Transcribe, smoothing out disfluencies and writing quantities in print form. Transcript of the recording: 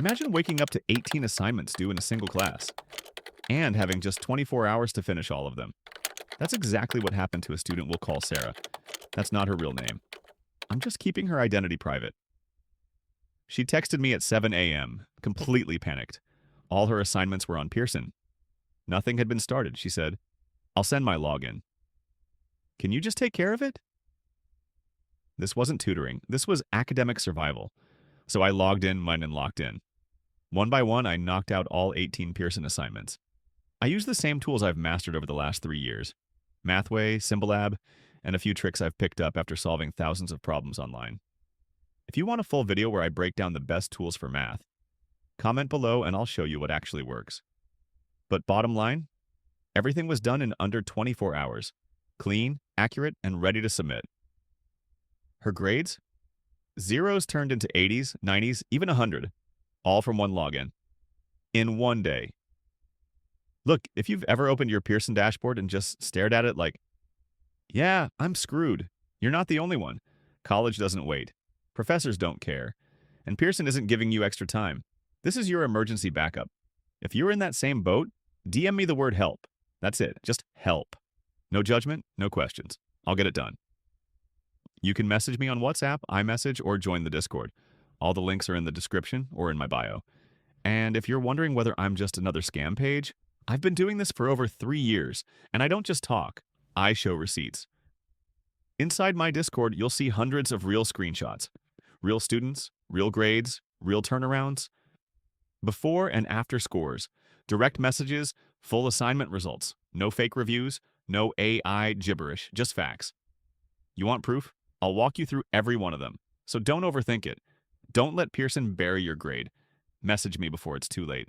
Imagine waking up to 18 assignments due in a single class and having just 24 hours to finish all of them. That's exactly what happened to a student we'll call Sarah. That's not her real name. I'm just keeping her identity private. She texted me at 7 a.m., completely panicked. All her assignments were on Pearson. Nothing had been started, she said. I'll send my login. Can you just take care of it? This wasn't tutoring. This was academic survival. So I logged in, mine, and locked in. One by one, I knocked out all 18 Pearson assignments. I used the same tools I've mastered over the last 3 years. Mathway, Symbolab, and a few tricks I've picked up after solving thousands of problems online. If you want a full video where I break down the best tools for math, comment below and I'll show you what actually works. But bottom line, everything was done in under 24 hours. Clean, accurate, and ready to submit. Her grades? Zeros turned into 80s, 90s, even 100, all from one login. In one day. Look, if you've ever opened your Pearson dashboard and just stared at it like, yeah, I'm screwed, you're not the only one. College doesn't wait. Professors don't care. And Pearson isn't giving you extra time. This is your emergency backup. If you're in that same boat, DM me the word help. That's it, just help. No judgment, no questions. I'll get it done. You can message me on WhatsApp, iMessage, or join the Discord. All the links are in the description or in my bio. And if you're wondering whether I'm just another scam page, I've been doing this for over 3 years, and I don't just talk, I show receipts. Inside my Discord, you'll see hundreds of real screenshots. Real students, real grades, real turnarounds. Before and after scores, direct messages, full assignment results. No fake reviews, no AI gibberish, just facts. You want proof? I'll walk you through every one of them. So don't overthink it. Don't let Pearson bury your grade. Message me before it's too late.